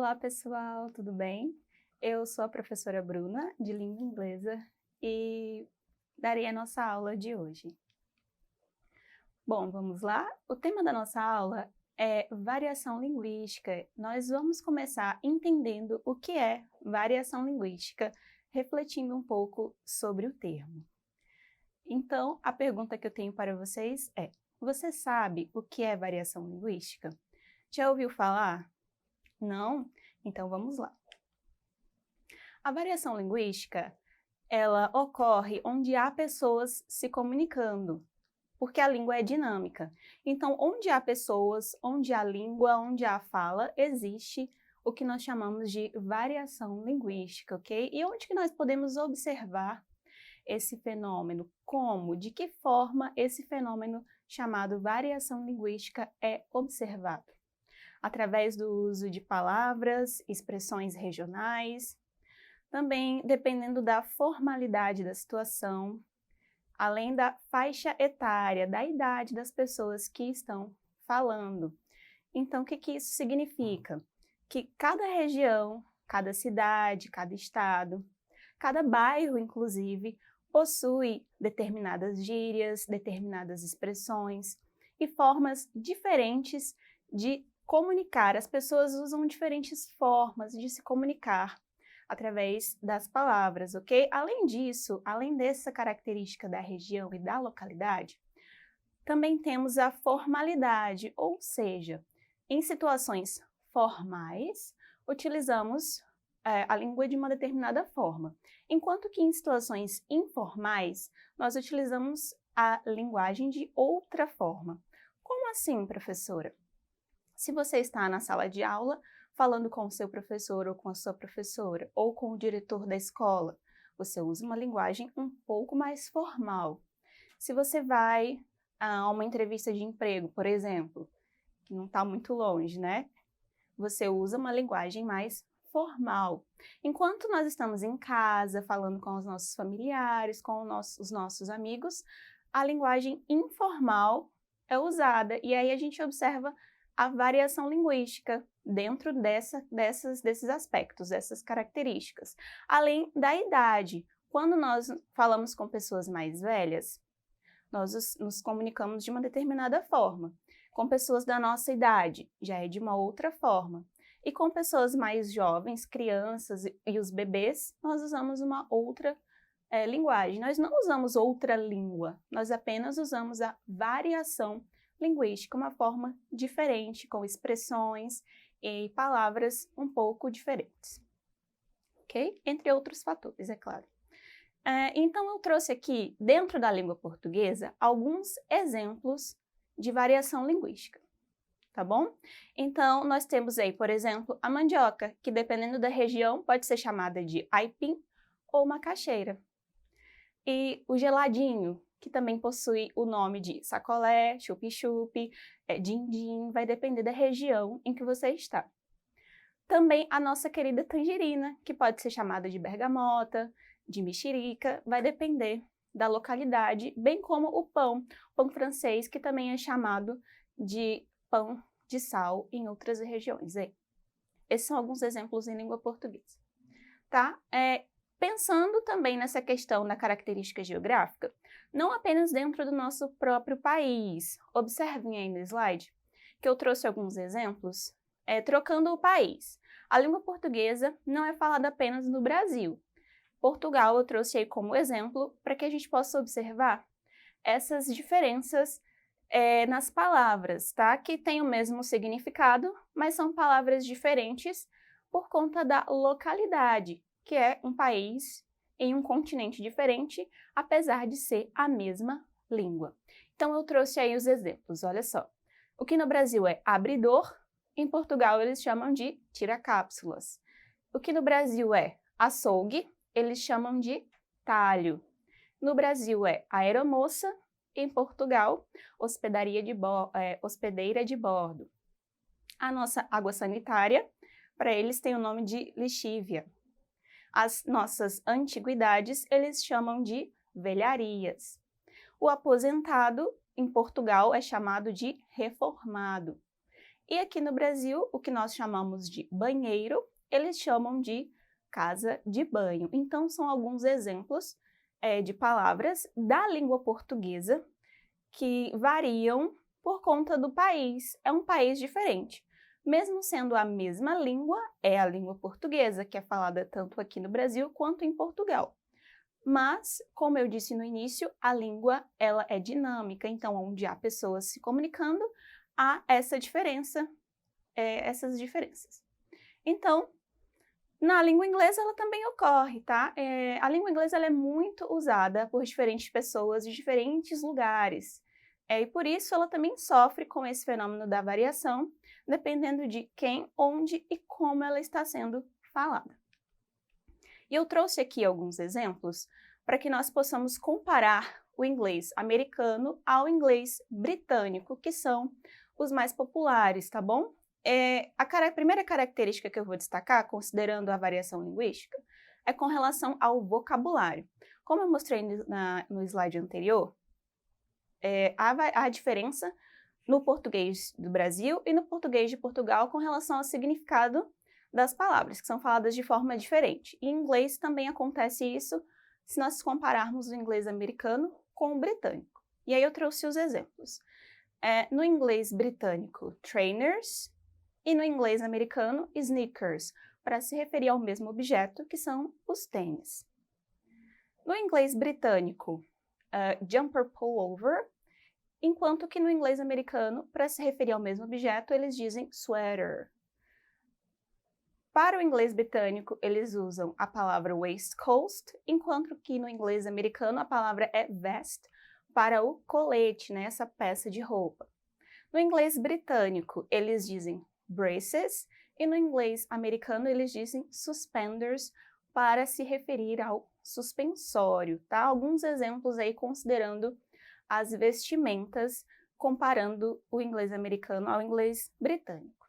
Olá, pessoal, tudo bem? Eu sou a professora Bruna, de língua inglesa, e darei a nossa aula de hoje. Bom, vamos lá? O tema da nossa aula é variação linguística. Nós vamos começar entendendo o que é variação linguística, refletindo um pouco sobre o termo. Então, a pergunta que eu tenho para vocês é: você sabe o que é variação linguística? Já ouviu falar? Não? Então vamos lá. A variação linguística, ela ocorre onde há pessoas se comunicando, porque a língua é dinâmica. Então, onde há pessoas, onde há língua, onde há fala, existe o que nós chamamos de variação linguística, ok? E onde que nós podemos observar esse fenômeno? Como? De que forma esse fenômeno chamado variação linguística é observado? Através do uso de palavras, expressões regionais, também dependendo da formalidade da situação, além da faixa etária, da idade das pessoas que estão falando. Então, o que isso significa? Que cada região, cada cidade, cada estado, cada bairro, inclusive, possui determinadas gírias, determinadas expressões e formas diferentes de comunicar. As pessoas usam diferentes formas de se comunicar através das palavras, ok? Além disso, além dessa característica da região e da localidade, também temos a formalidade, ou seja, em situações formais, utilizamos a língua de uma determinada forma, enquanto que em situações informais, nós utilizamos a linguagem de outra forma. Como assim, professora? Se você está na sala de aula, falando com o seu professor ou com a sua professora, ou com o diretor da escola, você usa uma linguagem um pouco mais formal. Se você vai a uma entrevista de emprego, por exemplo, que não está muito longe, né? Você usa uma linguagem mais formal. Enquanto nós estamos em casa, falando com os nossos familiares, com os nossos amigos, a linguagem informal é usada. E aí a gente observa a variação linguística dentro desses aspectos, dessas características. Além da idade, quando nós falamos com pessoas mais velhas, nós nos comunicamos de uma determinada forma. Com pessoas da nossa idade, já é de uma outra forma. E com pessoas mais jovens, crianças e os bebês, nós usamos uma outra linguagem. Nós não usamos outra língua, nós apenas usamos a variação linguística, uma forma diferente, com expressões e palavras um pouco diferentes. Ok? Entre outros fatores, é claro. Então, eu trouxe aqui, dentro da língua portuguesa, alguns exemplos de variação linguística, tá bom? Então, nós temos aí, por exemplo, a mandioca, que dependendo da região pode ser chamada de aipim ou macaxeira. E o geladinho, que também possui o nome de sacolé, chup-chup, din-din, vai depender da região em que você está. Também a nossa querida tangerina, que pode ser chamada de bergamota, de mexerica, vai depender da localidade, bem como o pão francês, que também é chamado de pão de sal em outras regiões. Esses são alguns exemplos em língua portuguesa. Tá? Pensando também nessa questão da característica geográfica, não apenas dentro do nosso próprio país. Observem aí no slide que eu trouxe alguns exemplos, trocando o país. A língua portuguesa não é falada apenas no Brasil. Portugal eu trouxe aí como exemplo para que a gente possa observar essas diferenças nas palavras, tá? Que têm o mesmo significado, mas são palavras diferentes por conta da localidade, que é um país em um continente diferente, apesar de ser a mesma língua. Então eu trouxe aí os exemplos, olha só. O que no Brasil é abridor, em Portugal eles chamam de tira-cápsulas. O que no Brasil é açougue, eles chamam de talho. No Brasil é aeromoça, em Portugal, hospedeira de bordo. A nossa água sanitária, para eles tem o nome de lixívia. As nossas antiguidades, eles chamam de velharias. O aposentado, em Portugal, é chamado de reformado. E aqui no Brasil, o que nós chamamos de banheiro, eles chamam de casa de banho. Então, são alguns exemplos de palavras da língua portuguesa que variam por conta do país. É um país diferente. Mesmo sendo a mesma língua, é a língua portuguesa, que é falada tanto aqui no Brasil quanto em Portugal. Mas, como eu disse no início, a língua ela é dinâmica, então onde há pessoas se comunicando, há essa diferença, essas diferenças. Então, na língua inglesa ela também ocorre, tá? A língua inglesa ela é muito usada por diferentes pessoas de diferentes lugares. E por isso ela também sofre com esse fenômeno da variação, dependendo de quem, onde e como ela está sendo falada. E eu trouxe aqui alguns exemplos para que nós possamos comparar o inglês americano ao inglês britânico, que são os mais populares, tá bom? A primeira característica que eu vou destacar, considerando a variação linguística, é com relação ao vocabulário. Como eu mostrei no slide anterior, há diferença no português do Brasil e no português de Portugal com relação ao significado das palavras, que são faladas de forma diferente. Em inglês também acontece isso se nós compararmos o inglês americano com o britânico. E aí eu trouxe os exemplos. No inglês britânico, trainers, e no inglês americano, sneakers, para se referir ao mesmo objeto, que são os tênis. No inglês britânico, jumper pullover, enquanto que no inglês americano, para se referir ao mesmo objeto, eles dizem sweater. Para o inglês britânico, eles usam a palavra waistcoat, enquanto que no inglês americano a palavra é vest, para o colete, né, essa peça de roupa. No inglês britânico, eles dizem braces, e no inglês americano eles dizem suspenders, para se referir ao suspensório, tá? Alguns exemplos aí considerando as vestimentas, comparando o inglês americano ao inglês britânico.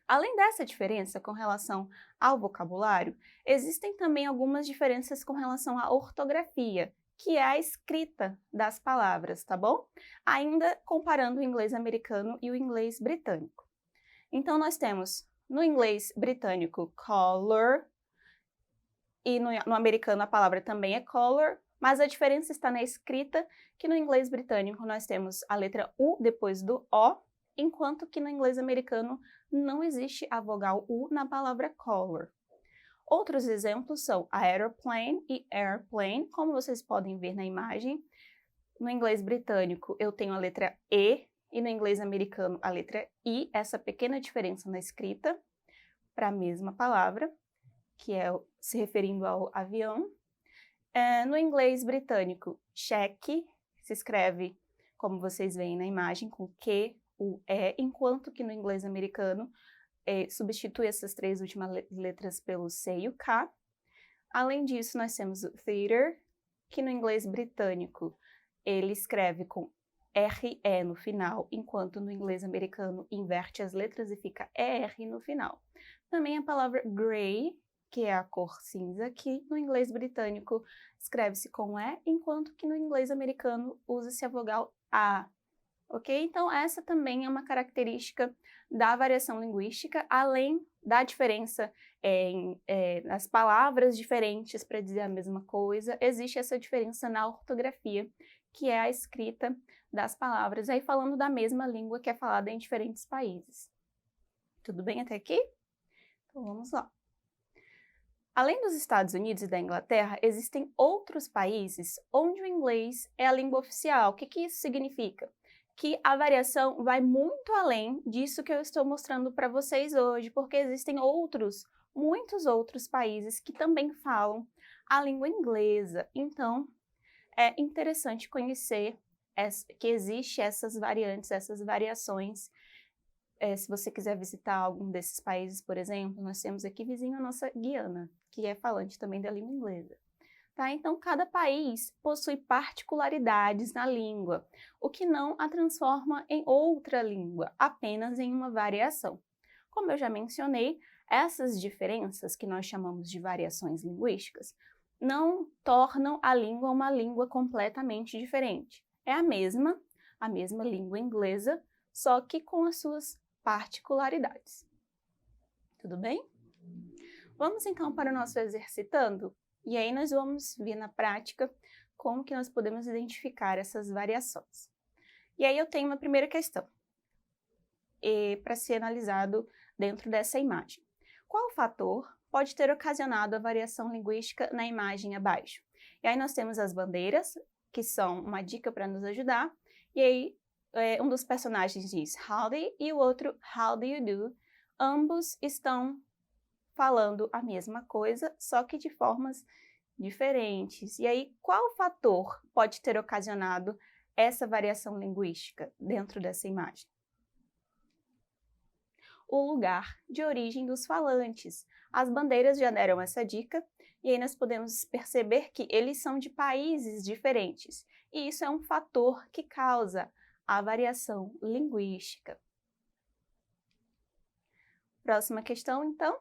Além dessa diferença com relação ao vocabulário, existem também algumas diferenças com relação à ortografia, que é a escrita das palavras, tá bom? Ainda comparando o inglês americano e o inglês britânico. Então, nós temos no inglês britânico color, e no americano a palavra também é color, mas a diferença está na escrita, que no inglês britânico nós temos a letra U depois do O, enquanto que no inglês americano não existe a vogal U na palavra color. Outros exemplos são aeroplane e airplane, como vocês podem ver na imagem. No inglês britânico eu tenho a letra E, e no inglês americano a letra I, essa pequena diferença na escrita, para a mesma palavra, que é se referindo ao avião. No inglês britânico, cheque se escreve, como vocês veem na imagem, com Q, U, E, enquanto que no inglês americano substitui essas três últimas letras pelo C e o K. Além disso, nós temos o theater, que no inglês britânico ele escreve com RE no final, enquanto no inglês americano inverte as letras e fica ER no final. Também a palavra grey, que é a cor cinza, que no inglês britânico escreve-se com E, enquanto que no inglês americano usa-se a vogal A. Ok? Então, essa também é uma característica da variação linguística, além da diferença nas palavras diferentes para dizer a mesma coisa, existe essa diferença na ortografia, que é a escrita das palavras, aí falando da mesma língua que é falada em diferentes países. Tudo bem até aqui? Então vamos lá. Além dos Estados Unidos e da Inglaterra, existem outros países onde o inglês é a língua oficial. O que isso significa? Que a variação vai muito além disso que eu estou mostrando para vocês hoje, porque existem muitos outros países que também falam a língua inglesa. Então, é interessante conhecer que existem essas variantes, essas variações. Se você quiser visitar algum desses países, por exemplo, nós temos aqui vizinho a nossa Guiana, que é falante também da língua inglesa. Tá? Então, cada país possui particularidades na língua, o que não a transforma em outra língua, apenas em uma variação. Como eu já mencionei, essas diferenças, que nós chamamos de variações linguísticas, não tornam a língua uma língua completamente diferente. É a mesma língua inglesa, só que com as suas particularidades. Tudo bem? Vamos então para o nosso exercitando? E aí nós vamos ver na prática como que nós podemos identificar essas variações. E aí eu tenho uma primeira questão para ser analisado dentro dessa imagem. Qual fator pode ter ocasionado a variação linguística na imagem abaixo? E aí nós temos as bandeiras, que são uma dica para nos ajudar, e aí um dos personagens diz howdy e o outro how do you do. Ambos estão falando a mesma coisa, só que de formas diferentes. E aí, qual fator pode ter ocasionado essa variação linguística dentro dessa imagem? O lugar de origem dos falantes. As bandeiras já deram essa dica, e aí nós podemos perceber que eles são de países diferentes, e isso é um fator que causa a variação linguística. Próxima questão, então.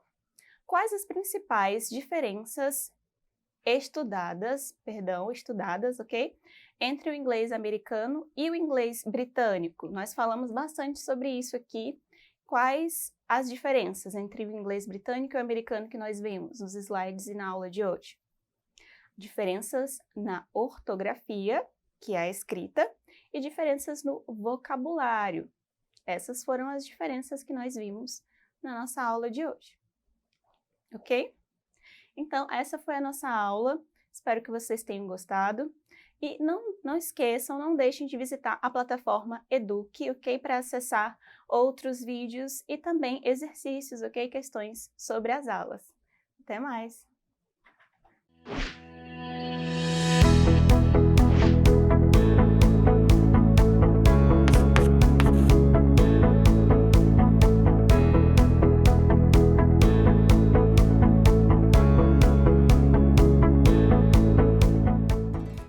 Quais as principais diferenças estudadas, ok? Entre o inglês americano e o inglês britânico? Nós falamos bastante sobre isso aqui. Quais as diferenças entre o inglês britânico e o americano que nós vimos nos slides e na aula de hoje? Diferenças na ortografia, que é a escrita, e diferenças no vocabulário. Essas foram as diferenças que nós vimos na nossa aula de hoje. Ok? Então, essa foi a nossa aula. Espero que vocês tenham gostado. E não esqueçam, não deixem de visitar a plataforma Eduque, ok? Para acessar outros vídeos e também exercícios, ok? Questões sobre as aulas. Até mais!